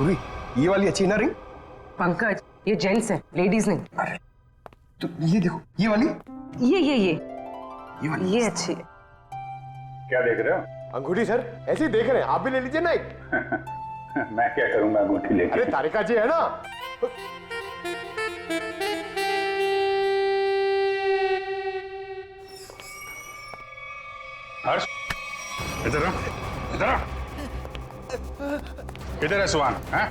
पूरी ये वाली अच्छी ना रिंग? पंकज, ये जेंट्स है, लेडीज नहीं। अरे तो ये देखो, ये वाली, ये वाली ये अच्छी है। क्या देख रहे हो? अंगूठी सर, ऐसे ही देख रहे हैं, आप भी ले लीजिए ना एक। मैं क्या करूंगा अंगूठी लेके? अरे तारिका जी है ना। हर्ष, इधर आ, इधर आ। किधर है सुहान? हैं?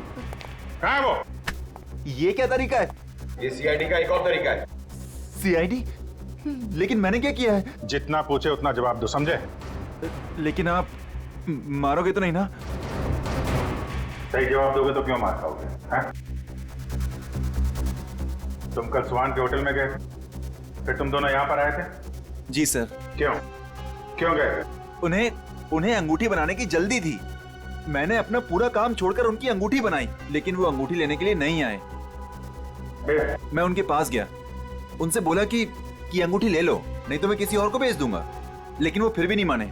कहाँ है वो? ये क्या तरीका है? ये सीआईडी का एक और तरीका है। सीआईडी? लेकिन मैंने क्या किया है? जितना पूछे उतना जवाब दो, समझे? लेकिन आप मारोगे तो नहीं ना? सही जवाब दोगे तो क्यों मार खाओगे? हैं? तुम कल सुहान के होटल में गए, फिर तुम दोनों यहाँ पर आए थे? जी सर। क्यों? क्यों गए? उन्हें अंगूठी बनाने की जल्दी थी। मैंने अपना पूरा काम छोड़कर उनकी अंगूठी बनाई, लेकिन वो अंगूठी लेने के लिए नहीं आए। फिर? मैं उनके पास गया, उनसे बोला कि अंगूठी ले लो, नहीं तो मैं किसी और को बेच दूंगा। लेकिन वो फिर भी नहीं माने।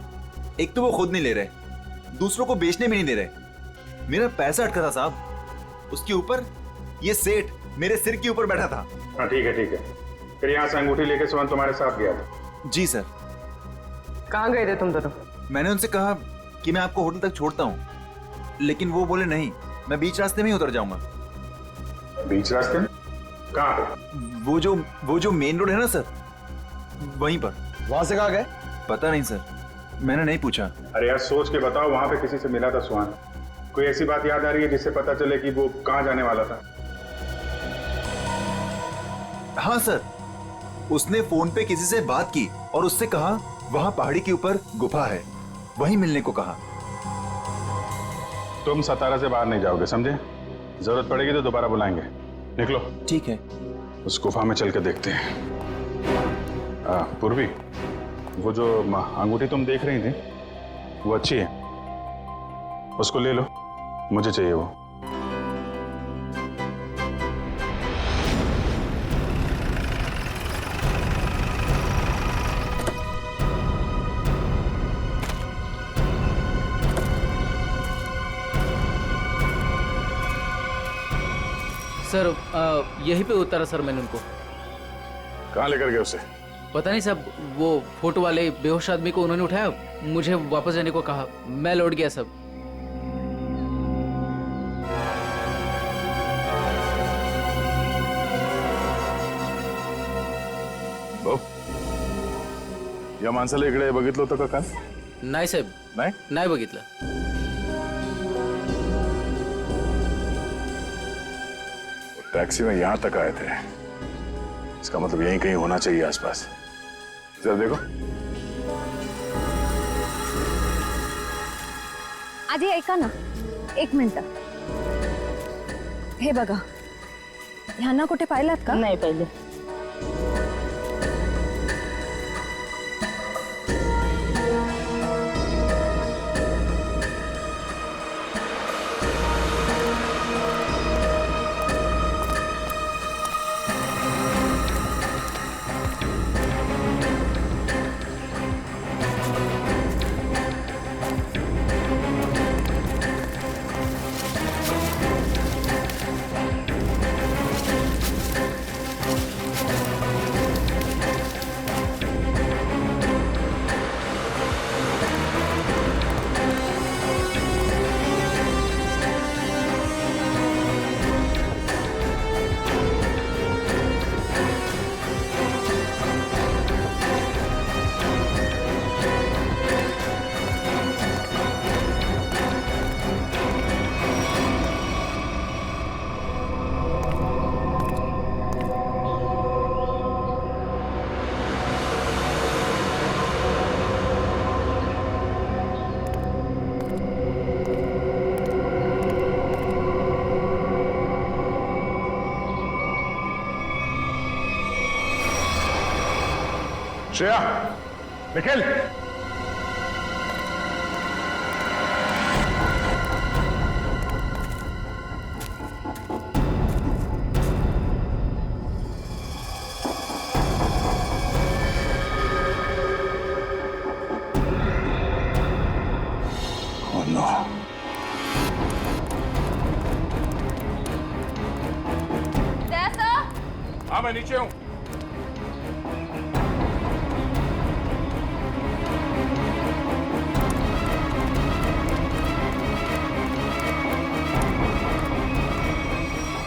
एक तो वो खुद नहीं ले रहे, दूसरों को बेचने भी नहीं दे रहे। मेरा पैसा अटका था साहब, उसके ऊपर ये सेठ मेरे सिर के ऊपर बैठा था। हाँ ठीक है ठीक है। फिर यहाँ से अंगूठी लेके सुहान तुम्हारे साथ गया था? जी सर। कहाँ गए थे तुम दोनों? मैंने उनसे कहा कि मैं आपको होटल तक छोड़ता हूँ, लेकिन वो बोले नहीं, मैं बीच रास्ते में ही उतर जाऊंगा। बीच रास्ते में? कहाँ पे? वो जो मेन रोड है ना सर, वहीं पर। वहां से कहाँ गए? पता नहीं सर, मैंने नहीं पूछा। अरे यार सोच के बताओ, वहां पे किसी से मिला था सुहान? कोई ऐसी बात याद आ रही है जिससे पता चले कि वो कहाँ जाने वाला था? हाँ सर, उसने फोन पे किसी से बात की और उससे कहा वहां पहाड़ी के ऊपर गुफा है, वहीं मिलने को कहा। तुम सतारा से बाहर नहीं जाओगे, समझे? जरूरत पड़ेगी तो दोबारा बुलाएंगे। निकलो। ठीक है। उस गुफा में चल के देखते हैं। पूर्वी, वो जो अंगूठी तुम देख रही थी वो अच्छी है, उसको ले लो, मुझे चाहिए वो। सर यहीं पे उतारा सर मैंने उनको। कहाँ लेकर गए उसे? पता नहीं सब, वो फोटो वाले बेहोश आदमी को उन्होंने उठाया, मुझे वापस जाने को कहा, मैं लौट गया सब। या माणसाला इकडे बघितलं होतं का काल? नाही साहेब, नाही बघितलं। टैक्सी में यहाँ तक आए थे, इसका मतलब यहीं कहीं होना चाहिए आसपास। जरा देखो। आधी ऐका ना, एक मिनिट। हे बघा, ह्यांना कुठे पाहिलात का? नहीं पहले। Shreya, Nikhil, oh no. हाँ मैं नीचे हूँ।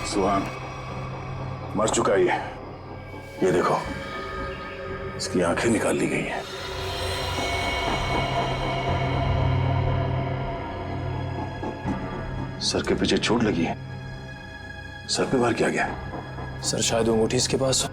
सुहान मर चुका ही है। ये देखो, इसकी आंखें निकाल ली गई हैं। सर के पीछे चोट लगी है। सर पे वार किया गया। सर शायद वो अंगूठी इसके पास हो।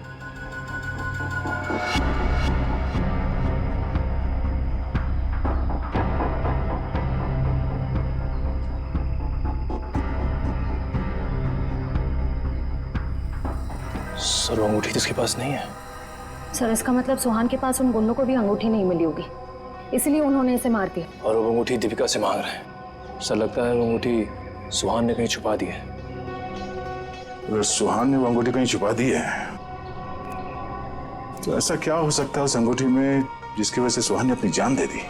सर वो अंगूठी तो इसके पास नहीं है। सर इसका मतलब सुहान के पास उन गुंडों को भी अंगूठी नहीं मिली होगी, इसलिए उन्होंने इसे मार दिया। और वो अंगूठी दीपिका से मांग रहे हैं। सर लगता है वो अंगूठी सुहान ने कहीं छुपा दी है। अगर सुहान ने वो अंगूठी कहीं छुपा दी है तो ऐसा क्या हो सकता है उस अंगूठी में जिसकी वजह से सुहान ने अपनी जान दे दी?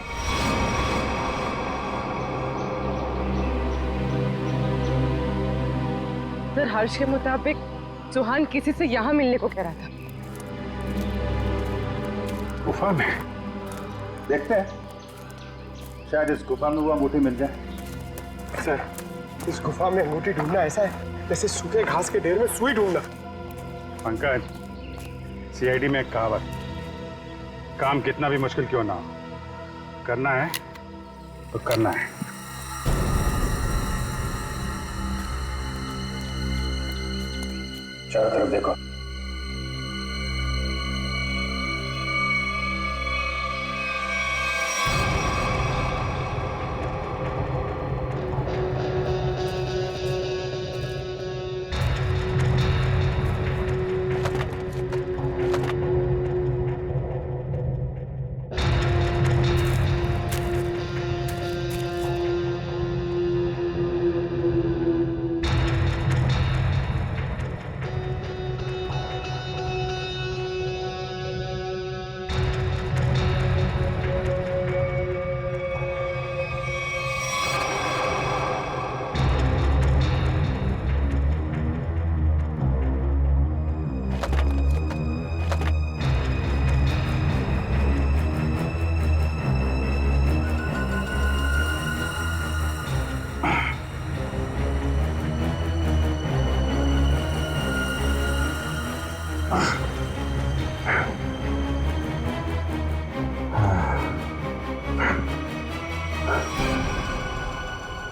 सर हर्ष के मुताबिक सुहान किसी से यहाँ मिलने को कह रहा था। गुफा में देखते हैं, शायद इस गुफा में वो अंगूठी मिल जाए। सर इस गुफा में अंगूठी ढूंढना ऐसा है जैसे सूखे घास के ढेर में सुई ढूंढना। पंकज, सीआईडी में एक कहावत, काम कितना भी मुश्किल क्यों ना हो, करना है तो करना है। चारों तरफ देखो।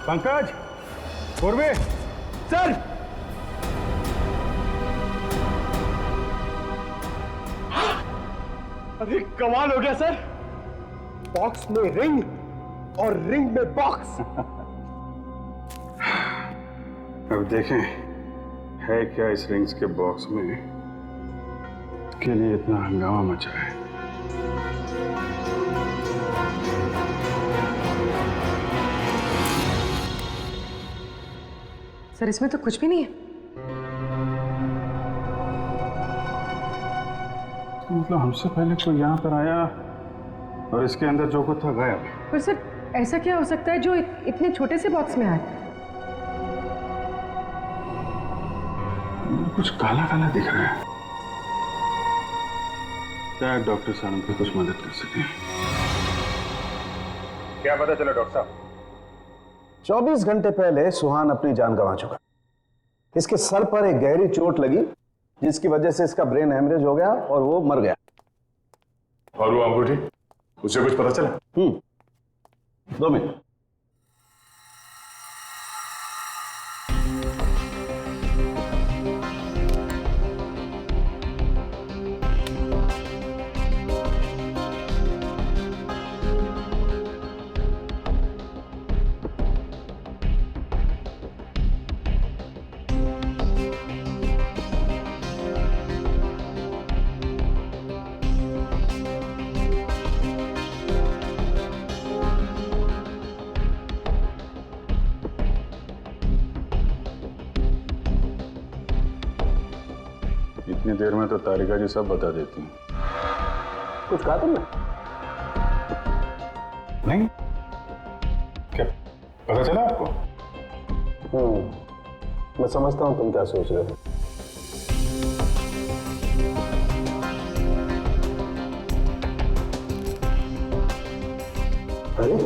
पंकज, पूर्वे, सर। अरे कमाल हो गया सर, बॉक्स में रिंग और रिंग में बॉक्स। अब देखें है क्या इस रिंग्स के बॉक्स में के लिए इतना हंगामा मचा है। सर इसमें तो कुछ भी नहीं है। तो मतलब हमसे पहले कोई यहाँ पर आया और इसके अंदर जो कुछ था गायब। पर सर ऐसा क्या हो सकता है जो इतने छोटे से बॉक्स में आए? कुछ काला काला दिख रहा है। शायद डॉक्टर साहब की कुछ मदद कर सके। क्या पता चला डॉक्टर साहब? 24 घंटे पहले सुहान अपनी जान गंवा चुका। इसके सर पर एक गहरी चोट लगी जिसकी वजह से इसका ब्रेन हेमरेज हो गया और वो मर गया। और वो अंगूठी, उससे कुछ पता चला? 2 मिनट। इतनी देर में तो तारिका जी सब बता देती हैं। कुछ कहा तुमने? नहीं, क्या पता चला आपको? मैं समझता हूं तुम क्या सोच रहे हो। अरे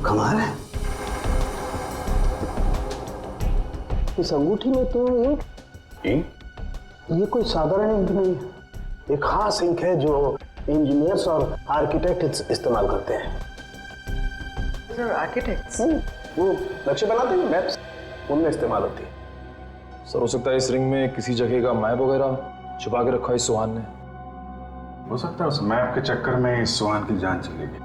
कमाल है, इस अंगूठी में तो इंक, ये कोई साधारण इंक नहीं है, एक खास इंक है जो इंजीनियर्स और आर्किटेक्ट इस्तेमाल करते हैं। सर आर्किटेक्ट्स वो नक्शे बनाते हैं, मैप्स, उनमें इस्तेमाल होती है। सर हो सकता है इस रिंग में किसी जगह का मैप वगैरह छुपा के रखा है सुहान ने। हो सकता है उस मैप के चक्कर में इस सुहान की जान चली गई।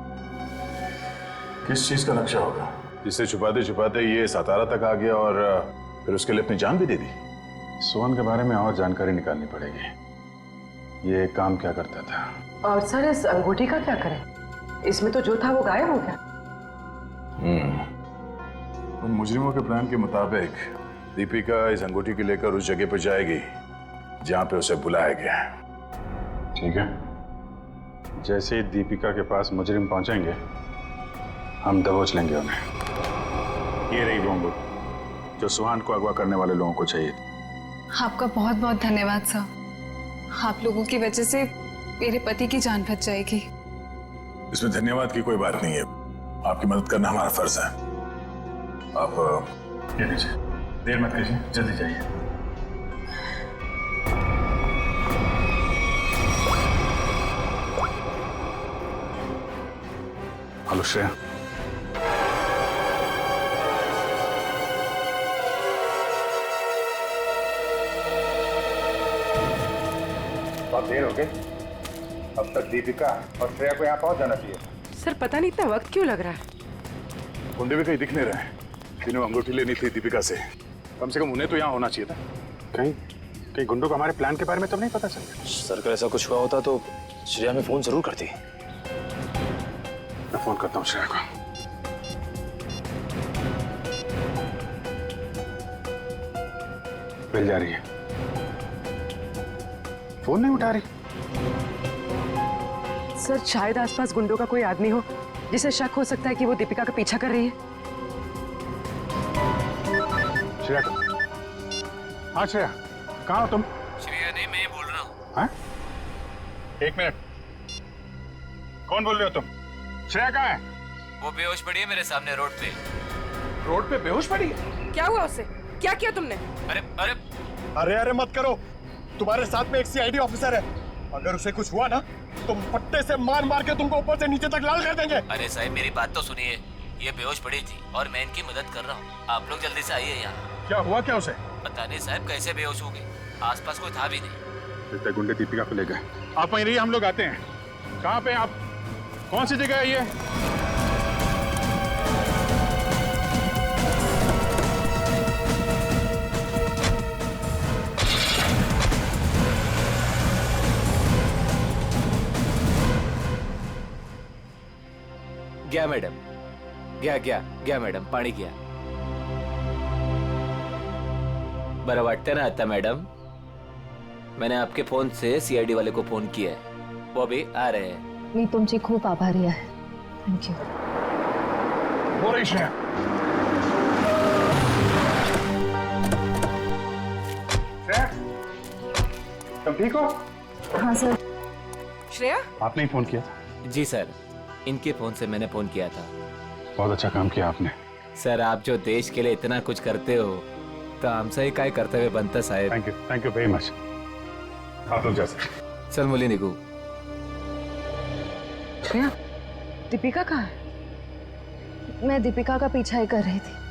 किस चीज का नक्शा होगा जिससे छुपाते छुपाते ये सातारा तक आ गया और फिर उसके लिए अपनी जान भी दे दी? सुहान के बारे में और जानकारी निकालनी पड़ेगी। ये काम क्या करता था? और सर इस अंगूठी का क्या करें? इसमें तो जो था वो गायब हो गया। उन मुजरिमों के प्लान के मुताबिक दीपिका इस अंगूठी को लेकर उस जगह पर जाएगी जहां पे उसे बुलाया गया है। ठीक है, जैसे ही दीपिका के पास मुजरिम पहुंचेंगे हम दबोच लेंगे उन्हें। ये रही वो अंगूठी जो सुहान को अगवा करने वाले लोगों को चाहिए। आपका बहुत बहुत धन्यवाद सर। आप लोगों की वजह से मेरे पति की जान बच जाएगी। इसमें धन्यवाद की कोई बात नहीं है, आपकी मदद करना हमारा फर्ज है। आप ये लीजिए, देर मत कीजिए, जल्दी जाइए। हेलो श्रेया, बहुत देर हो गई, अब तक दीपिका और श्रेया को यहाँ पहुंच जाना चाहिए। सर पता नहीं इतना वक्त क्यों लग रहा है। गुंडे भी कहीं दिख नहीं रहे, जिन्हें अंगूठी लेनी थी दीपिका से, कम से कम उन्हें तो यहाँ होना चाहिए था। कहीं गुंडों को हमारे प्लान के बारे में तो नहीं पता चल गया? सर अगर ऐसा कुछ हुआ होता तो श्रेया में फोन जरूर करती। मैं फोन करता हूँ श्रेया को। मिल जा रही है, फोन नहीं उठा रही। सर शायद आसपास गुंडों का कोई आदमी हो जिसे शक हो सकता है कि वो दीपिका का पीछा कर रही है। श्रेया, हाँ श्रेया, कहाँ हो तुम? श्रेया नहीं, मैं बोल रहा हूँ। हाँ? एक मिनट, कौन बोल रहे हो तुम? श्रेया कहाँ है? वो बेहोश पड़ी है मेरे सामने रोड पे। रोड पे बेहोश पड़ी है? क्या हुआ उससे? क्या किया तुमने? अरे अरे अरे अरे मत करो, तुम्हारे साथ में एक सीआईडी ऑफिसर है, अगर उसे कुछ हुआ ना तो पट्टे से मार मार के तुमको ऊपर से नीचे तक लाल कर देंगे। अरे साहब मेरी बात तो सुनिए, ये बेहोश पड़ी थी और मैं इनकी मदद कर रहा हूँ। आप लोग जल्दी से आइए यहाँ। क्या हुआ क्या उसे? पता नहीं साहब कैसे बेहोश हो गई, आसपास कोई था भी नहीं। लगता है गुंडे दीपिका को ले गए। आप वहीं रहिए, हम लोग आते हैं। कहाँ पे आप? कौन सी जगह है ये? गया मैडम, गया मैडम, पाणी गया। बरं वाटतं ना आता मैडम? मैंने आपके फोन से सीआईडी वाले को फोन किया है, वो अभी आ रहे हैं। मी तुमची खूप आभारी आहे। Thank you. हो रही श्रेया। श्रेया, तुम ठीक हो? हाँ सर। श्रेया, आपने ही फोन किया? जी सर, इनके फोन से मैंने फोन किया था। बहुत अच्छा काम किया आपने। सर आप जो देश के लिए इतना कुछ करते हो तो हमसे ही काय कर्तव्य बनतं साहेब। Thank you very much. आप लोग जा सकते। चल मुली निघू। श्रेया, दीपिका कहाँ है? मैं दीपिका का पीछा ही कर रही थी।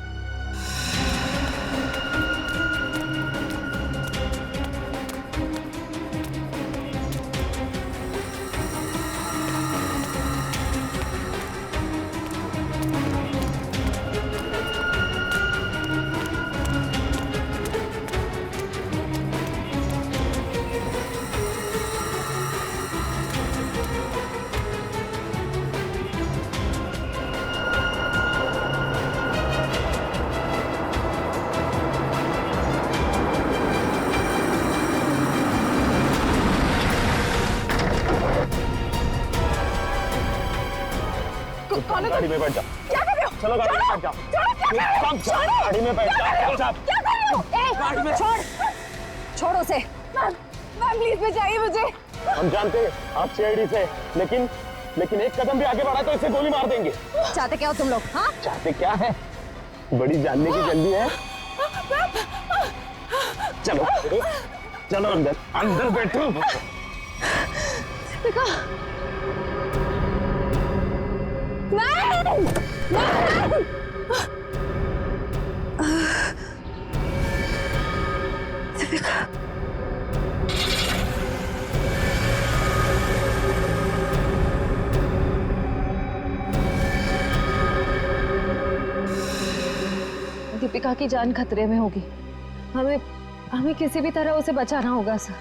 गाड़ी में बैठ जाओ। क्या कर रहे हो? चलो गाड़ी में बैठ जाओ। गाड़ी में बैठ जाओ। क्या कर रहे हो? गाड़ी में छोड़ उसे। मैम प्लीज बचाइए मुझे। हम जानते हैं आप सीआईडी से, लेकिन लेकिन एक कदम भी आगे बढ़ा तो इसे गोली मार देंगे। चाहते क्या हो तुम लोग? हाँ, चाहते क्या है? बड़ी जानने की जल्दी है। चलो चलो अंदर अंदर बैठो। दीपिका, नहीं, नहीं। दीपिका, दीपिका की जान खतरे में होगी। हमें हमें किसी भी तरह उसे बचाना होगा सर।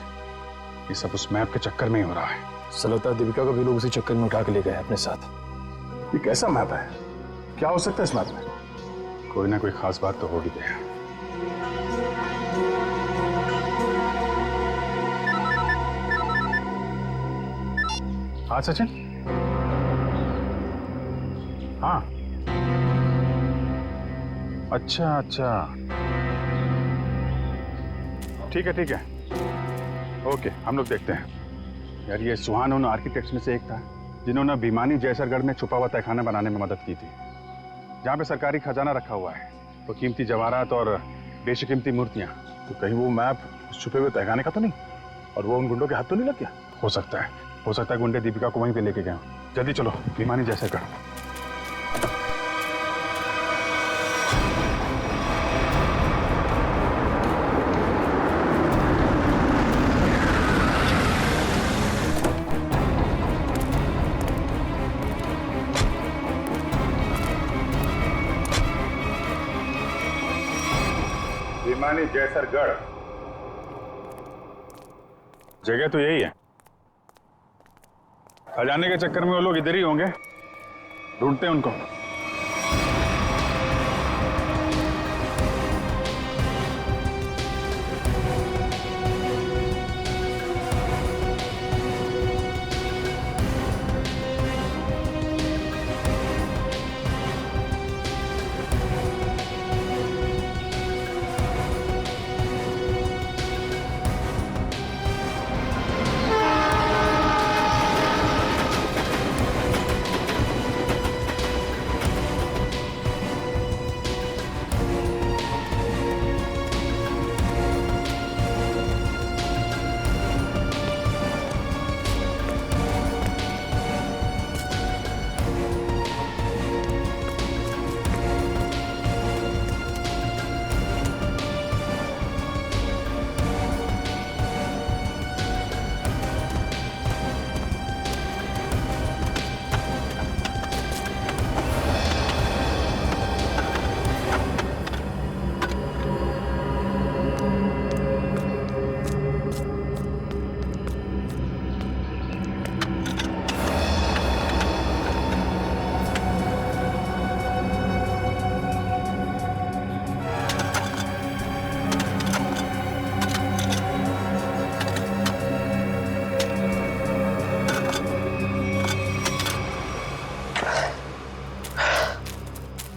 ये सब उस मैप के चक्कर में ही हो रहा है। ऐसा लगता है दीपिका को भी लोग उसी चक्कर में उठा के ले गए अपने साथ। ये कैसा मैप है? क्या हो सकता है इस मैप में? कोई ना कोई खास बात तो होगी। दे हाँ सचिन। हाँ अच्छा अच्छा, ठीक है ठीक है, ओके हम लोग देखते हैं। यार ये सुहान उन आर्किटेक्ट्स में से एक था जिन्होंने भिमानी जैसरगढ़ में छुपा हुआ तहखाना बनाने में मदद की थी, जहाँ पे सरकारी खजाना रखा हुआ है, तो कीमती जवाहरात और बेशकीमती मूर्तियाँ। तो कहीं वो मैप उस छुपे हुए तहखाने का तो नहीं, और वो उन गुंडों के हाथ तो नहीं लग गया? हो सकता है गुंडे दीपिका को वहीं पे लेके गए। जल्दी चलो भिमानी जैसरगढ़। भिमानी जैसरगढ़ जगह तो यही है। खजाने के चक्कर में वो लोग इधर ही होंगे, ढूंढते हैं उनको।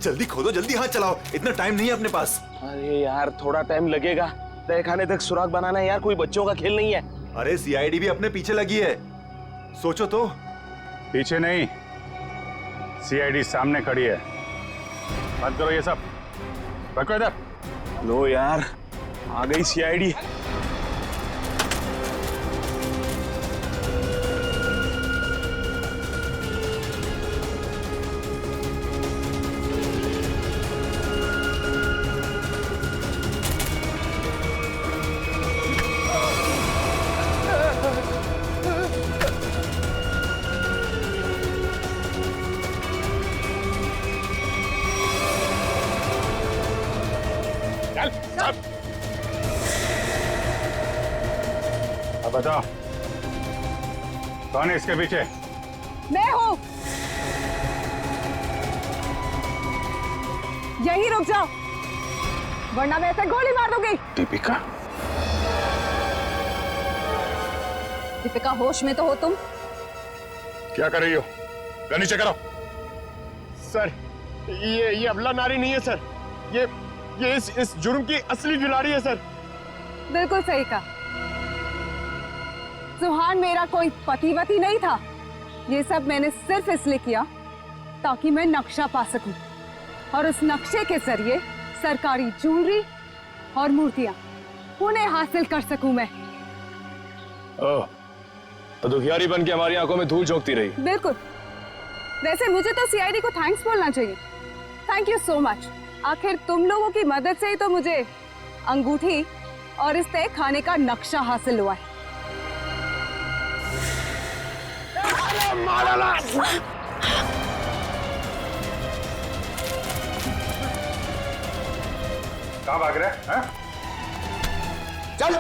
जल्दी खोदो, जल्दी हाथ चलाओ, इतना टाइम नहीं है अपने पास। अरे यार थोड़ा टाइम लगेगा, तहखाने तक सुराग बनाना है यार, कोई बच्चों का खेल नहीं है। अरे सीआईडी भी अपने पीछे लगी है, सोचो तो। पीछे नहीं, सीआईडी सामने खड़ी है। बंद करो ये सब, रखो इधर। लो यार आ गई सीआईडी। अब बताओ कौन है इसके पीछे? मैं हूँ। यही रुक जाओ वरना मैं ऐसे गोली मार दूंगी। दीपिका? दीपिका होश में तो हो तुम? क्या कर रही हो? गन नीचे करो। सर ये अबला नारी नहीं है सर, ये इस जुर्म की असली खिलाड़ी है सर। बिल्कुल सही कहा। सुहान मेरा कोई पति वती नहीं था, ये सब मैंने सिर्फ इसलिए किया ताकि मैं नक्शा पा सकूं और उस नक्शे के जरिए सरकारी ज्वेलरी और मूर्तियां उन्हें हासिल कर सकूं मैं। ओह, तो दुखियारी बन के हमारी आंखों में धूल झोंकती रही। बिल्कुल। वैसे मुझे तो सीआईडी को थैंक्स बोलना चाहिए। Thank you so much. आखिर तुम लोगों की मदद से ही तो मुझे अंगूठी और इस तय खाने का नक्शा हासिल हुआ है। कहाँ भाग रहे हैं? चल।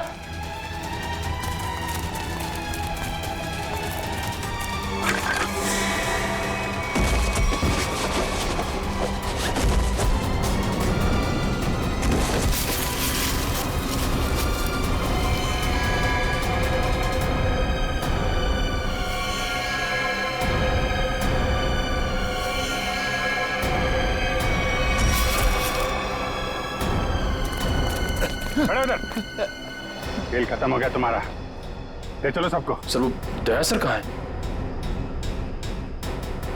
खड़े उधर। खेल खत्म हो गया तुम्हारा। ले चलो सबको। सर वो दया सर कहाँ है?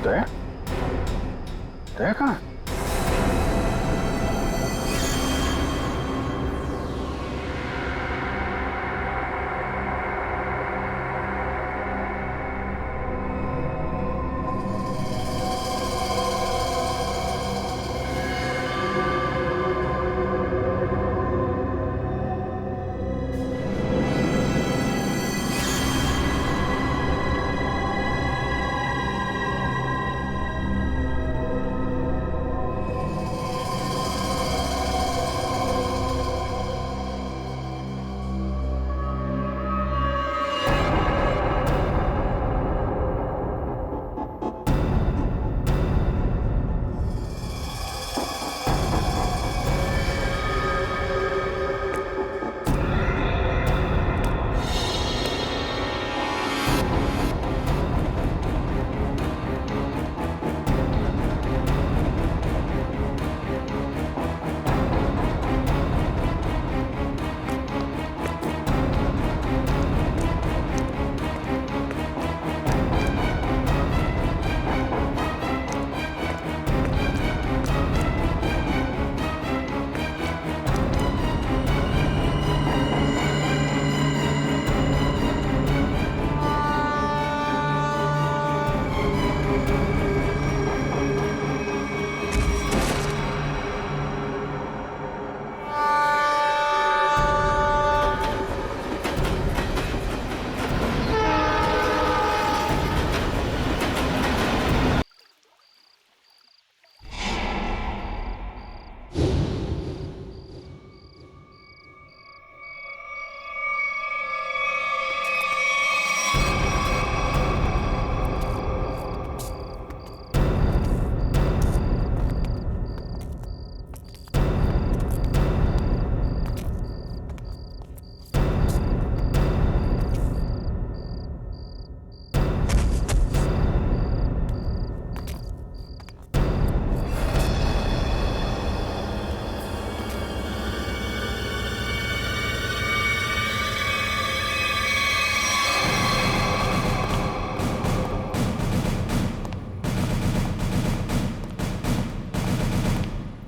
दया? दया कहाँ?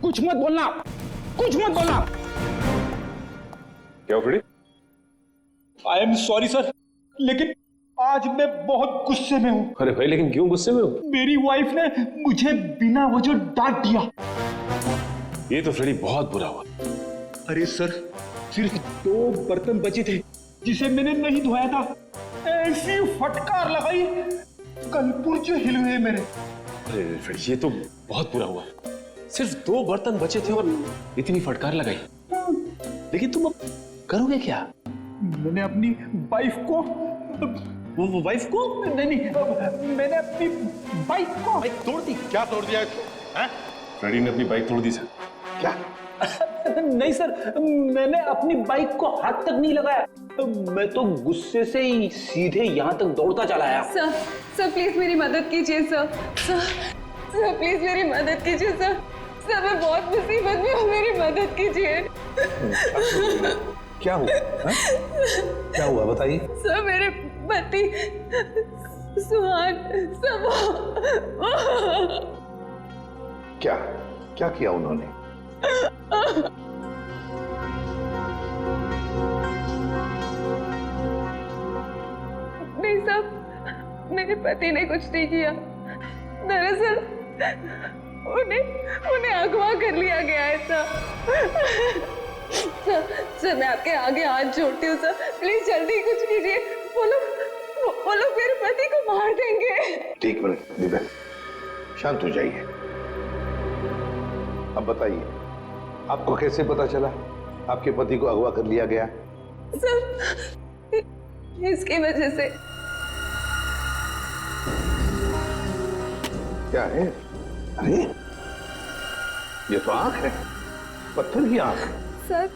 कुछ मत बोलना, कुछ मत बोलना। क्या हो फिर? आई एम सॉरी सर, लेकिन आज मैं बहुत गुस्से में हूँ। अरे भाई लेकिन क्यों गुस्से में हो? मेरी वाइफ ने मुझे बिना वजह डांट दिया। ये तो फ्रेडी बहुत बुरा हुआ। अरे सर, सिर्फ 2 बर्तन बचे थे जिसे मैंने नहीं धोया था। ऐसी फटकार लगाई, कल पुर्जे हिल हुए मेरे। अरे फ्रेडी ये तो बहुत बुरा हुआ। सिर्फ 2 बर्तन बचे थे और इतनी फटकार लगाई। लेकिन तुम अब करोगे क्या? मैंने अपनी वाइफ को वो वाइफ को? नहीं, मैंने अपनी बाइक को तोड़ दी। क्या तोड़ दिया इसको? फ्रेडी ने अपनी बाइक तोड़ दी सर। क्या? नहीं सर, मैंने अपनी बाइक को हाथ तक नहीं लगाया। मैं तो गुस्से से ही सीधे यहाँ तक दौड़ता चला आया। सर प्लीज मेरी मदद कीजिए सर। सर प्लीज मेरी मदद कीजिए सर। सर मैं बहुत मुसीबत में हूँ, मेरी मदद कीजिए। क्या हुआ? क्या हुआ बताइए। सर मेरे पति सुहान सब क्या क्या किया उन्होंने? नहीं साहब, मेरे पति ने कुछ नहीं किया। दरअसल उन्हें अगवा कर लिया गया है सर। सर मैं आपके आगे हाथ जोड़ती हूँ सर, प्लीज जल्दी कुछ कीजिए। वो लोग मेरे पति को मार देंगे। ठीक मिनट दिव्या, शांत हो जाइए। अब बताइए, आपको कैसे पता चला आपके पति को अगवा कर लिया गया? सर इसकी वजह से। क्या है? अरे ये तो आंख है, पत्थर की आंख। सर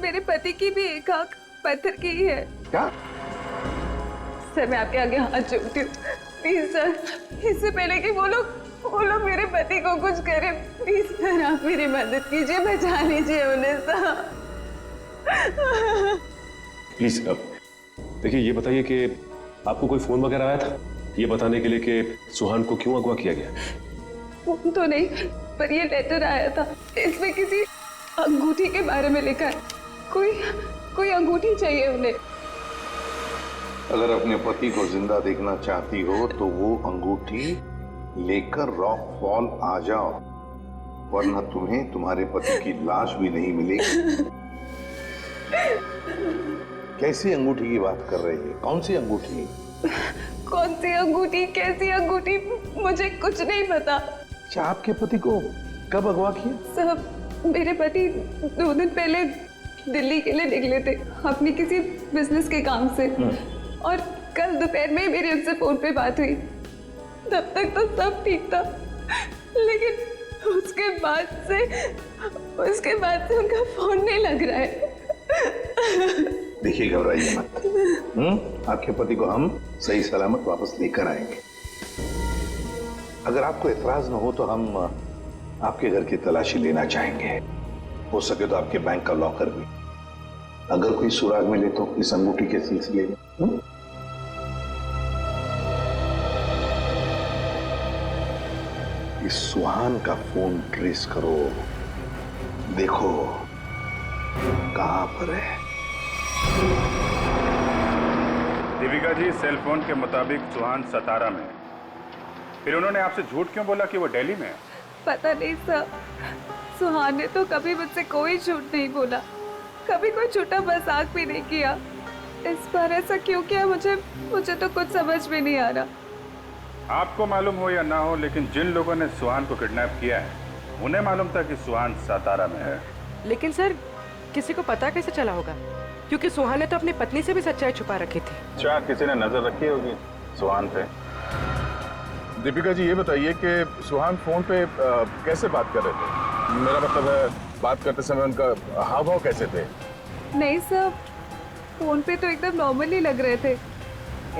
मेरे पति की भी एक आंख पत्थर की ही है। क्या? सर मैं आपके आगे हाथ जोड़ती हूँ, प्लीज सर, इससे पहले कि वो लोग मेरे पति को कुछ करे, प्लीज सर आप मेरी मदद कीजिए, बचा लीजिए उन्हें सर। प्लीज देखिए, ये बताइए कि आपको कोई फोन वगैरह आया था ये बताने के लिए कि सुहान को क्यों अगवा किया गया? फोन तो नहीं, पर ये लेटर आया था, इसमें किसी अंगूठी के बारे में लिखा है। कोई अंगूठी चाहिए उन्हें। अगर अपने पति को जिंदा देखना चाहती हो तो वो अंगूठी लेकर रॉक फॉल आ जाओ, वरना तुम्हें तुम्हारे पति की लाश भी नहीं मिलेगी। कैसी अंगूठी की बात कर रही है? कौन सी अंगूठी? कौन सी अंगूठी, कैसी अंगूठी, मुझे कुछ नहीं पता। अच्छा, आपके पति को कब अगवा किया? साहब मेरे पति 2 दिन पहले दिल्ली के लिए निकले थे अपनी किसी बिजनेस के काम से, और कल दोपहर में मेरी उनसे फोन पे बात हुई। तब तक तो सब ठीक था, लेकिन उसके बाद से उनका फोन नहीं लग रहा है। देखिए, घबराइए मत। आपके पति को हम सही सलामत वापस लेकर आएंगे। अगर आपको एतराज न हो तो हम आपके घर की तलाशी लेना चाहेंगे। हो सके तो आपके बैंक का लॉकर भी, अगर कोई सुराग मिले तो इस अंगूठी के सिलसिले में। इस सुहान का फोन ट्रेस करो, देखो कहां पर है। दीपिका जी, सेल फोन के मुताबिक सुहान सतारा में है। फिर उन्होंने आपसे झूठ क्यों बोला कि वो दिल्ली में है? पता नहीं सर, सुहान ने तो कभी मुझसे कोई झूठ नहीं बोला, कभी कोई छोटा मजाक भी नहीं किया। इस बार ऐसा क्यों किया मुझे तो कुछ समझ में नहीं आ रहा। आपको मालूम हो या ना हो, लेकिन जिन लोगों ने सुहान को किडनैप किया है उन्हें मालूम था कि सुहान सतारा में है। लेकिन सर किसी को पता कैसे चला होगा, क्योंकि सुहान ने तो अपनी पत्नी से भी सच्चाई छुपा रखी थी। अच्छा, किसी ने नजर रखी होगी सुहान पे। दीपिका जी, ये बताइए कि सुहान फोन पे कैसे बात कर रहे थे? मेरा मतलब है, बात करते समय उनका हाव भाव कैसे थे? नहीं सर, फोन पे तो एकदम नॉर्मली लग रहे थे।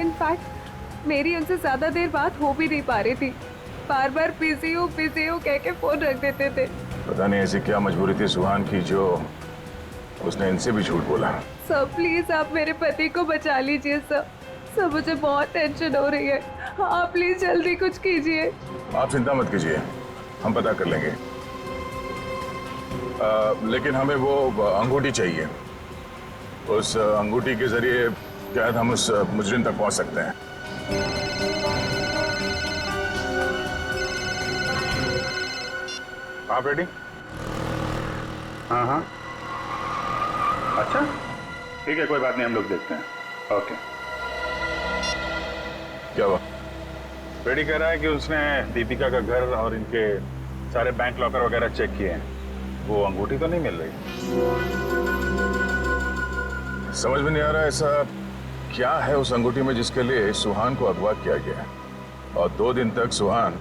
इनफैक्ट मेरी उनसे ज्यादा देर बात हो भी नहीं पा रही थी, बार बार बिजी हो कह के फोन रख देते थे। पता नहीं ऐसी क्या मजबूरी थी सुहान की जो उसने इनसे भी झूठ बोला। सर प्लीज आप मेरे पति को बचा लीजिए सर, मुझे बहुत टेंशन हो रही है। आप प्लीज जल्दी कुछ कीजिए। आप चिंता मत कीजिए, हम पता कर लेंगे। लेकिन हमें वो अंगूठी चाहिए। उस अंगूठी के जरिए शायद हम उस मुजरिम तक पहुंच सकते हैं। आप रेडी? हाँ, अच्छा ठीक है, कोई बात नहीं, हम लोग देखते हैं। ओके। क्या हुआ? रेडी कह रहा है कि उसने दीपिका का घर और इनके सारे बैंक लॉकर वगैरह चेक किए हैं, वो अंगूठी तो नहीं मिल रही। समझ में नहीं आ रहा ऐसा क्या है उस अंगूठी में जिसके लिए सुहान को अगवा किया गया, और 2 दिन तक सुहान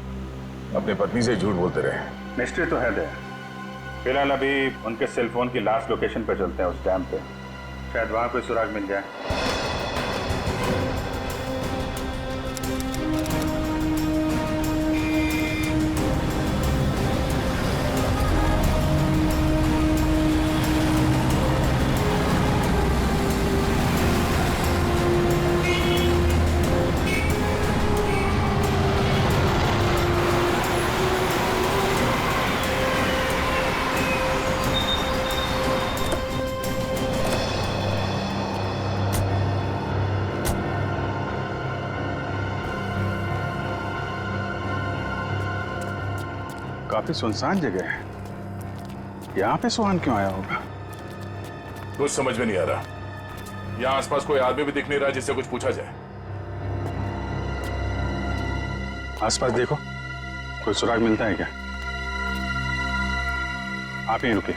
अपनी पत्नी से झूठ बोलते रहे। मिस्ट्री तो है दे। फिलहाल अभी उनके सेल फोन की लास्ट लोकेशन पे चलते हैं, उस डैम पे, शायद वहां कोई सुराग मिल जाए। काफी सुनसान जगह है, यहाँ पे सुहान क्यों आया होगा? कुछ समझ में नहीं आ रहा। यहाँ आसपास कोई आदमी भी दिख नहीं रहा जिससे कुछ पूछा जाए। आसपास देखो, कोई सुराग मिलता है क्या? आप यहीं रुकिए।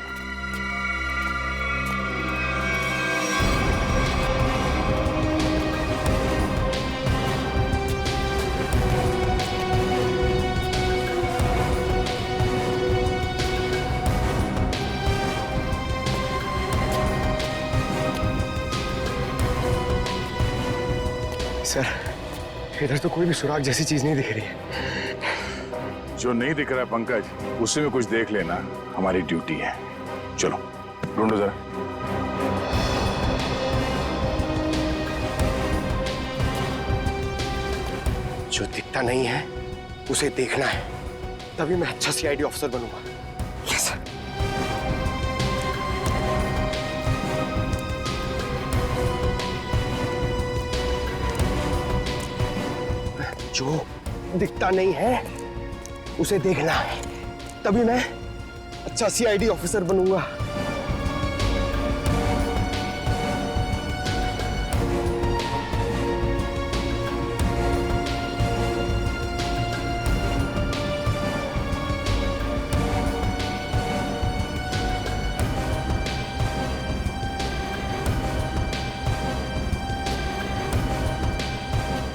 सर, इधर तो कोई भी सुराग जैसी चीज नहीं दिख रही है। जो नहीं दिख रहा है पंकज, उसी में कुछ देख लेना हमारी ड्यूटी है। चलो ढूंढो जरा। जो दिखता नहीं है उसे देखना है, तभी मैं अच्छा सीआईडी ऑफिसर बनूंगा। Yes sir. जो दिखता नहीं है उसे देखना है, तभी मैं अच्छा सीआईडी ऑफिसर बनूंगा।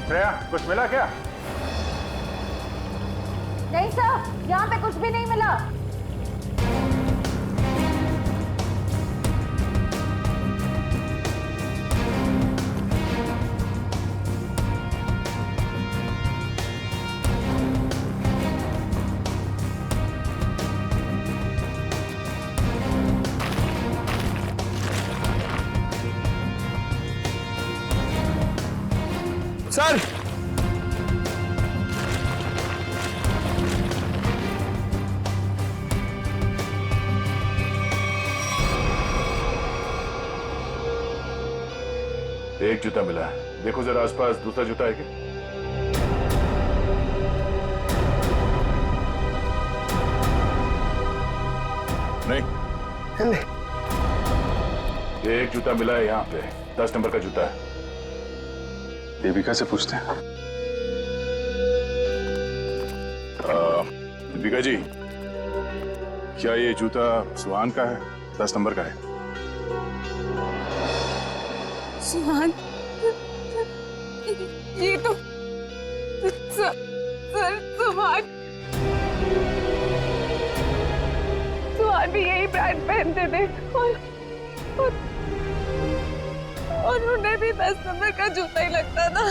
श्रेया, कुछ मिला क्या? नहीं सर, यहाँ पे कुछ भी नहीं मिला। सर, एक जूता मिला है, देखो जरा आसपास दूसरा जूता है क्या? नहीं, एक जूता मिला है यहाँ पे, 10 नंबर का जूता है। दीपिका से पूछते हैं। दीपिका जी, क्या ये जूता सुहान का है? 10 नंबर का है। सुहान, ये तो सर सुहान भी यही ब्रांड पहनते थे और उन्हें भी 10 नंबर का जूता ही लगता था।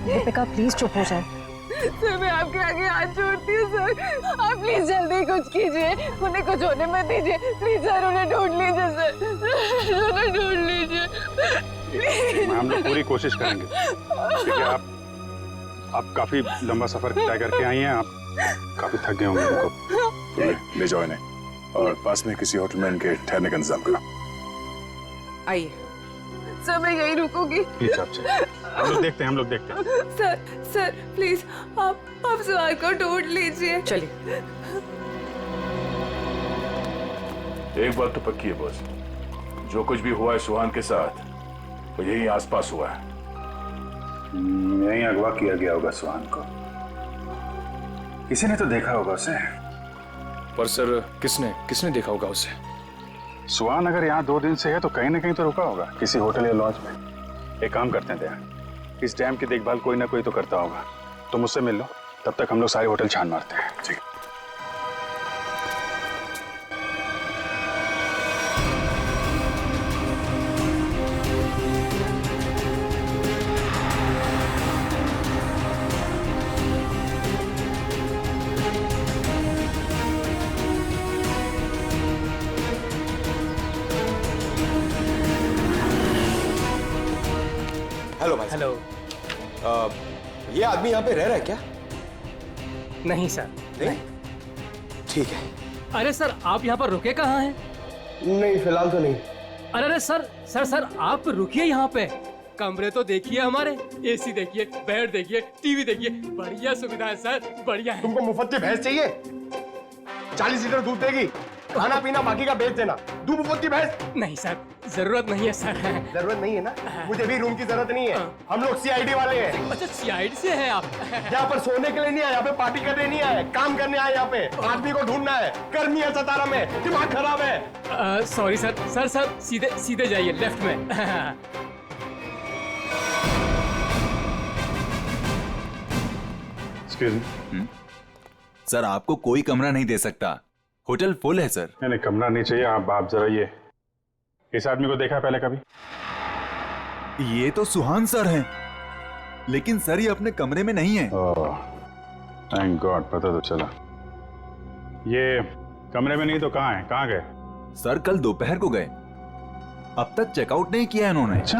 दीपिका प्लीज चुप हो जाए। सर, मैं आपके आगे हाथ जोड़ती हूँ सर, आप प्लीज जल्दी कुछ कीजिए, उन्हें कुछ होने मत दीजिए प्लीज सर, उन्हें ढूंढ लीजिए सर, उन्हें ढूंढ लीजिए। हम लोग पूरी कोशिश करेंगे। ठीक है, आप काफी लंबा सफर तय करके आई हैं, आप काफी थक गए होंगे। उनको ले जाओ इन्हें और पास में किसी होटल में इनके ठहरने का इंतजाम करो। आइए सर, मैं यहीं रुकूंगी। प्लीज आप हम लोग देखते हैं। सर प्लीज आप सुहान को ढूंढ लीजिए। चलिए। एक बात तो पक्की है बॉस, जो कुछ भी हुआ है सुहान के साथ वो यही आसपास हुआ है। यहीं अगवा किया गया होगा सुहान को, किसी ने तो देखा होगा उसे। पर सर, किसने देखा होगा उसे? सुहान अगर यहाँ 2 दिन से है तो कहीं ना कहीं तो रुका होगा, किसी होटल या लॉज में। एक काम करते हैं दया, इस डैम की देखभाल कोई ना कोई तो करता होगा, तुम मुझसे मिल लो, तब तक हम लोग सारे होटल छान मारते हैं। ठीक। हेलो भाई। हेलो। ये आदमी यहाँ पे रह रहा है क्या? नहीं सर। नहीं? ठीक है। अरे सर, आप यहाँ पर रुके कहाँ हैं? नहीं, फिलहाल तो नहीं। अरे सर आप रुकिए यहाँ पे। कमरे तो देखिए हमारे, एसी देखिए, बेड देखिए, टीवी देखिए, बढ़िया सुविधा है सर, बढ़िया है। तुमको मुफ्त की भैंस चाहिए? 40 लीटर दूध देगी, खाना पीना बाकी का बेच देना। दूध मुफ्त की भैंस? नहीं सर, जरूरत नहीं है सर। जरूरत नहीं है ना? मुझे भी रूम की जरूरत नहीं है। हम लोग सीआईडी वाले हैं। अच्छा सीआईडी से है आप? यहाँ पर सोने के लिए नहीं आए, यहाँ पे पार्टी करने नहीं आए, काम करने आए। यहाँ पे आदमी को ढूंढना है। गर्मी है सतारा में, दिमाग खराब है। सॉरी सर, सर सीधे सीधे जाइए लेफ्ट में। सर आपको कोई कमरा नहीं दे सकता, होटल फुल है सर। नहीं कमरा नहीं चाहिए। आप जरा ये इस आदमी को देखा पहले कभी? ये तो सुहान सर हैं, लेकिन सर ये अपने कमरे में नहीं है। थैंक गॉड, पता तो चला। ये कमरे में नहीं तो कहाँ है? कहाँ गए? सर कल दोपहर को गए, अब तक चेकआउट नहीं किया इन्होंने। अच्छा,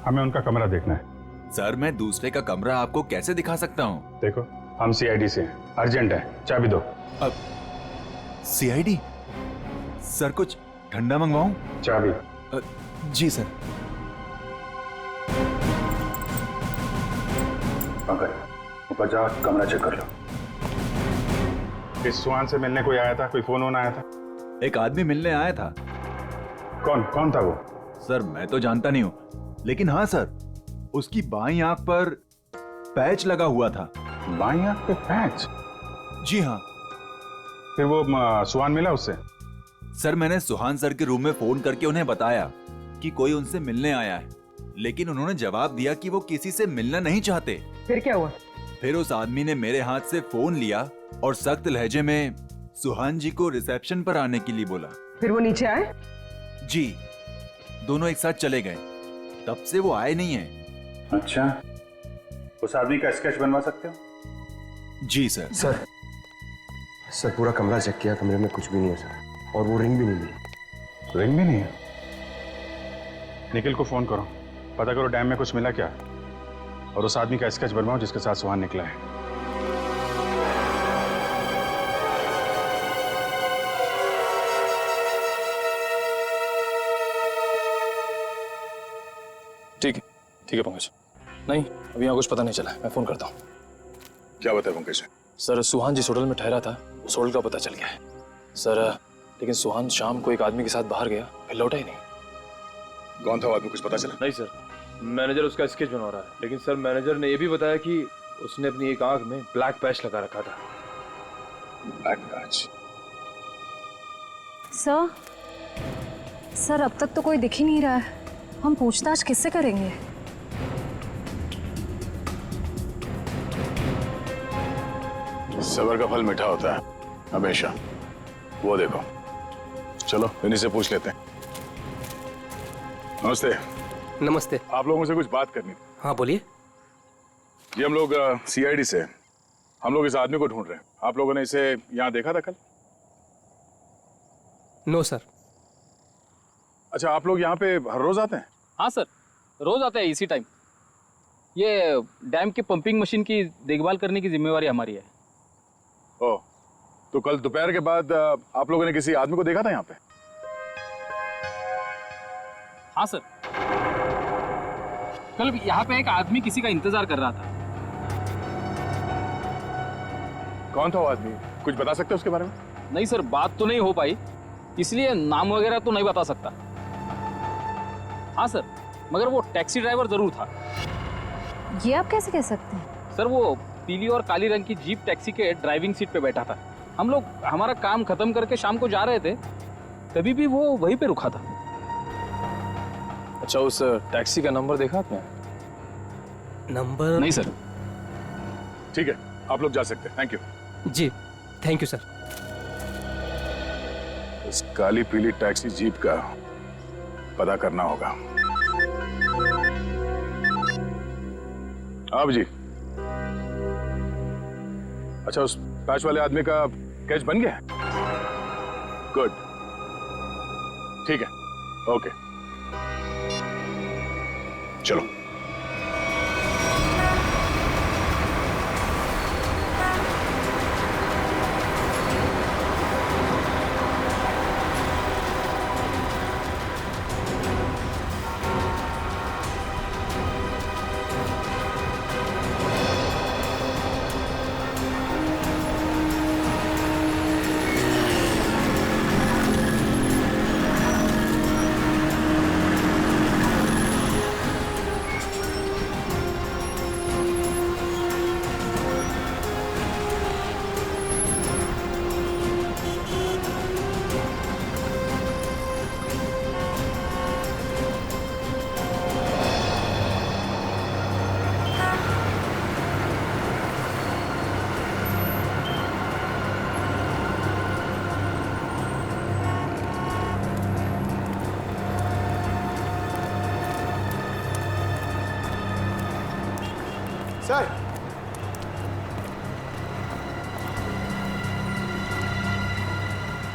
हमें उनका कमरा देखना है। सर मैं दूसरे का कमरा आपको कैसे दिखा सकता हूँ? देखो हम सीआईडी से हैं, अर्जेंट है, चाबी दो। अब सीआईडी? सर कुछ ठंडा मंगवाऊं? चाबी। जी सर। पंकज ऊपर जाओ, कमरा चेक कर लो। इस सुहान से मिलने कोई आया था? कोई फोन वोन आया था? एक आदमी मिलने आया था। कौन था वो? सर मैं तो जानता नहीं हूँ, लेकिन हाँ सर उसकी बाईं आंख पर पैच लगा हुआ था। बाईं आंख पे पैच? जी हाँ। फिर वो सुहान मिला उससे? सर मैंने सुहान सर के रूम में फोन करके उन्हें बताया कि कोई उनसे मिलने आया है, लेकिन उन्होंने जवाब दिया कि वो किसी से मिलना नहीं चाहते। फिर क्या हुआ? फिर उस आदमी ने मेरे हाथ से फोन लिया और सख्त लहजे में सुहान जी को रिसेप्शन पर आने के लिए बोला। फिर वो नीचे आए? जी, दोनों एक साथ चले गए, तब से वो आए नहीं है। अच्छा, उस आदमी का स्केच बनवा सकते हो? जी सर। सर पूरा कमरा चेक किया, कमरे में कुछ भी नहीं है सर, और वो रिंग भी नहीं मिली। रिंग भी नहीं है? निखिल को फोन करो, पता करो डैम में कुछ मिला क्या, और उस आदमी का स्केच बनवाओ जिसके साथ सुहान निकला है। ठीक है पंकज। नहीं अभी यहाँ कुछ पता नहीं चला, मैं फोन करता हूँ। क्या बताया पंकज? सर सुहान जिस होटल में ठहरा था उस होटल का पता चल गया है सर, लेकिन सुहान शाम को एक आदमी के साथ बाहर गया, फिर लौटा ही नहीं। कौन था वो आदमी, कुछ पता चला? नहीं सर, मैनेजर उसका स्केच बनवा रहा है, लेकिन सर मैनेजर ने यह भी बताया कि उसने अपनी एक आंख में ब्लैक पैच लगा रखा था। Black patch? सर अब तक तो कोई दिख ही नहीं रहा है, हम पूछताछ किससे करेंगे? सबर का फल मीठा होता है हमेशा। वो देखो, चलो इन्हीं से पूछ लेते हैं। नमस्ते। नमस्ते। आप लोगों से कुछ बात करनी थी। हाँ बोलिए। जी हम लोग सीआईडी से, हम लोग इस आदमी को ढूंढ रहे हैं। आप लोगों ने इसे यहाँ देखा था कल? No sir. अच्छा, आप लोग यहाँ पे हर रोज आते हैं? हाँ सर, रोज आते हैं इसी टाइम। ये डैम के पंपिंग मशीन की देखभाल करने की जिम्मेवारी हमारी है। ओह, तो कल दोपहर के बाद आप लोगों ने किसी आदमी को देखा था यहाँ पे? हाँ सर, कल यहाँ पे एक आदमी किसी का इंतजार कर रहा था। कौन था वो आदमी, कुछ बता सकते हो उसके बारे में? नहीं सर, बात तो नहीं हो पाई, इसलिए नाम वगैरह तो नहीं बता सकता। हाँ सर, मगर वो टैक्सी ड्राइवर जरूर था। ये आप कैसे कह सकते हैं? सर वो पीली और काली रंग की जीप टैक्सी के ड्राइविंग सीट पे बैठा था। हम लोग हमारा काम खत्म करके शाम को जा रहे थे, तभी भी वो वहीं पे रुका था। अच्छा, उस टैक्सी का नंबर देखा आपने? नंबर? नहीं सर। ठीक है, आप लोग जा सकते हैं। Thank you. जी थैंक यू सर। इस काली पीली टैक्सी जीप का पता करना होगा। आप जी, अच्छा उस पैच वाले आदमी का कैच बन गया? गुड, ठीक है, ओके, चलो।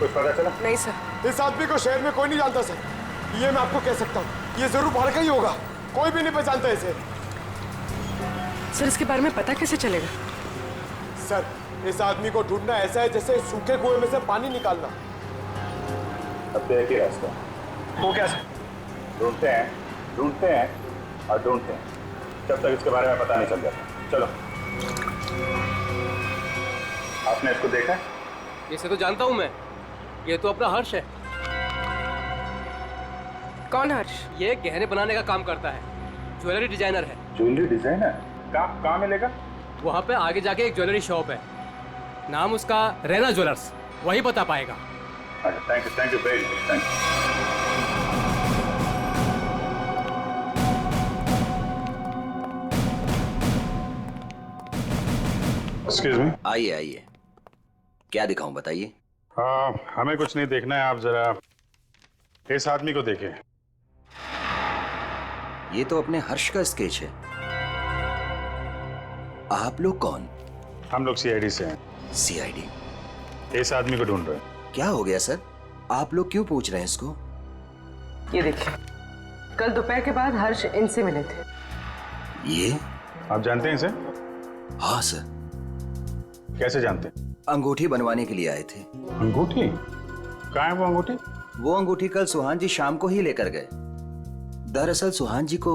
कुछ पता चला? नहीं सर। इस आदमी को शहर में कोई नहीं जानता सर, ये मैं आपको कह सकता हूँ। ये जरूर बाहर का ही होगा, कोई भी नहीं पहचानता इसे। सर इसके बारे में पता कैसे चलेगा? सर इस आदमी को ढूंढना ऐसा है जैसे सूखे कुएं में से पानी निकालना। अब तो एक ही रास्ता, वो कैसे? ढूंढते हैं और ढूंढते हैं जब तक इसके बारे में पता नहीं चल जाता। चलो। आपने इसको देखा है? इसे तो जानता हूँ मैं, ये तो अपना हर्ष है। कौन हर्ष? ये गहने बनाने का काम करता है, ज्वेलरी डिजाइनर है। Jewellery designer? कहाँ मिलेगा? वहाँ पे आगे जाके एक ज्वेलरी शॉप है, नाम उसका रैना ज्वेलर्स, वही बता पाएगा। Thank you very much, thank you. Excuse me. आइए आइए, क्या दिखाऊं बताइए। हमें कुछ नहीं देखना है, आप जरा इस आदमी को देखें। ये तो अपने हर्ष का स्केच है। आप लोग कौन? हम लोग सीआईडी से हैं। सीआईडी? इस आदमी को ढूंढ रहे हैं। क्या हो गया सर, आप लोग क्यों पूछ रहे हैं इसको? ये देखिए, कल दोपहर के बाद हर्ष इनसे मिले थे। ये आप जानते हैं इसे? हाँ सर। कैसे जानते हैं? अंगूठी बनवाने के लिए आए थे। अंगूठी? कहाँ है वो अंगूठी? वो अंगूठी कल सुहान जी शाम को ही लेकर गए। दरअसल सुहान जी को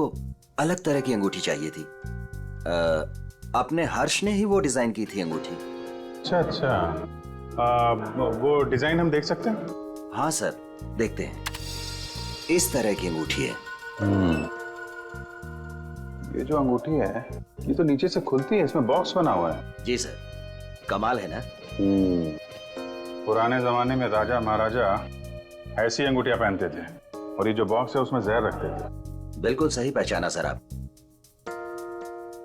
अलग तरह की अंगूठी चाहिए थी। अपने हर्ष ने ही वो डिजाइन की थी अंगूठी। अच्छा। वो डिजाइन हम देख सकते हैं? हाँ सर, देखते हैं। इस तरह की अंगूठी है। ये जो अंगूठी है, ये तो नीचे से खुलती है, इसमें बॉक्स बना हुआ है। जी सर, कमाल है ना। पुराने जमाने में राजा महाराजा ऐसी अंगूठियां पहनते थे, और ये जो बॉक्स है उसमें जहर रखते थे। बिल्कुल सही पहचाना सर आप।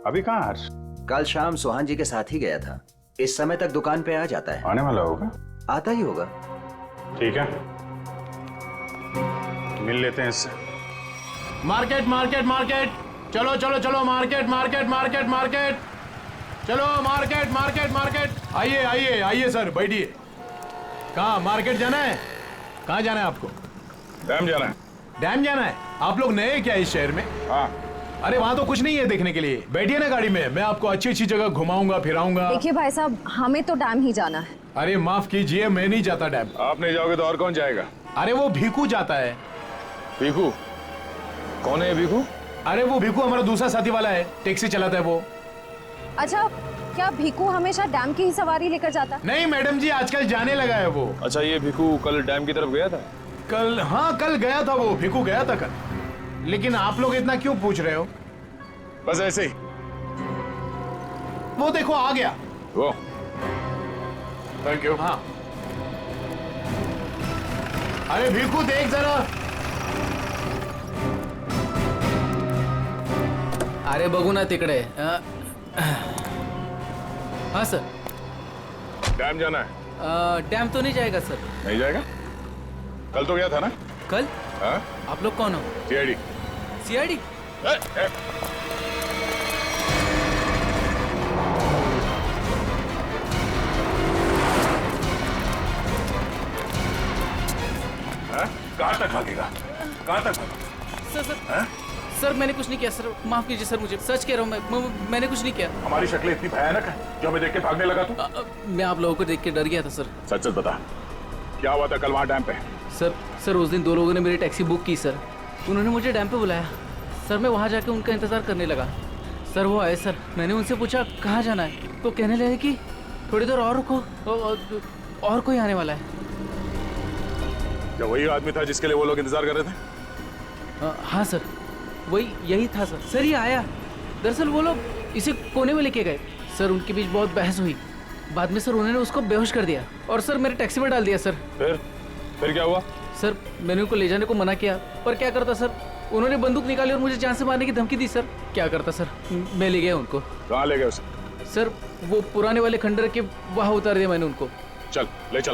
अभी कहाँ हर्ष? कल शाम सुहान जी के साथ ही गया था। इस समय तक दुकान पे आ जाता है। आने वाला होगा? आता ही होगा। ठीक है, मिल लेते हैं इससे। मार्केट मार्केट मार्केट, चलो चलो चलो, मार्केट मार्केट मार्केट मार्केट, चलो मार्केट मार्केट मार्केट। आइए आइए आइए सर, बैठिए। कहाँ मार्केट जाना है? कहाँ जाना है आपको? डैम जाना है। डैम जाना है? आप लोग नए क्या इस शहर में? हाँ। अरे वहाँ तो कुछ नहीं है देखने के लिए। बैठिए ना गाड़ी में, मैं आपको अच्छी अच्छी जगह घुमाऊंगा फिराऊंगा। देखिए भाई साहब, हमें तो डैम ही जाना है। अरे माफ कीजिए, मैं नहीं जाता डैम। आप नहीं जाओगे तो और कौन जाएगा? अरे वो भीखू जाता है। भीखू? कौन है भीखू? अरे वो भीखू हमारा दूसरा साथी वाला है, टैक्सी चलाता है वो। अच्छा, क्या भीखू हमेशा डैम की ही सवारी लेकर जाता है? नहीं मैडम जी, आजकल जाने लगा है वो। अच्छा, ये भीखू कल डैम की तरफ गया था? कल? हाँ कल गया था वो, भीखू गया था कल। लेकिन आप लोग इतना क्यों पूछ रहे हो? बस ऐसे ही। वो देखो आ गया वो। Thank you. हाँ। अरे भीखू देख जरा। अरे बघू ना तिकडे। हाँ सर। डैम जाना है? डैम तो नहीं जाएगा सर। नहीं जाएगा? कल तो गया था ना? कल? हाँ? आप लोग कौन हो? सीआईडी। सीआईडी? कहाँ तक भागेगा? कहाँ तक भागेगा? सर सर सर मैंने कुछ नहीं किया सर, माफ कीजिए सर, मुझे सच कह रहा हूँ, मैंने कुछ नहीं किया। हमारी शक्लें इतनी भयानक है जो हमें देख के भागने लगा तू? मैं आप लोगों को देख के डर गया था सर। सच सच बता, क्या हुआ था कल वहाँ डैम पे? सर उस दिन दो लोगों ने मेरी टैक्सी बुक की सर, उन्होंने मुझे डैम पे बुलाया सर। मैं वहाँ जाके उनका इंतजार करने लगा सर। वो आए सर, मैंने उनसे पूछा कहाँ जाना है, तो कहने लगे कि थोड़ी देर और रुको, और कोई आने वाला है। क्या वही आदमी था जिसके लिए वो लोग इंतजार कर रहे थे? हाँ सर, वही यही था सर। सर ये आया, दरअसल वो लोग इसे कोने में लेके गए सर। उनके बीच बहुत बहस हुई, बाद में सर उन्होंने उसको बेहोश कर दिया और सर मेरे टैक्सी में डाल दिया सर। फिर क्या हुआ? सर मैंने उनको ले जाने को मना किया, पर क्या करता सर, उन्होंने बंदूक निकाली और मुझे जान से मारने की धमकी दी सर। क्या करता सर, मैं ले गया उनको। कहाँ ले गए उसे? सर वो पुराने वाले खंडर के वहाँ उतार दिया मैंने उनको। चल ले चल।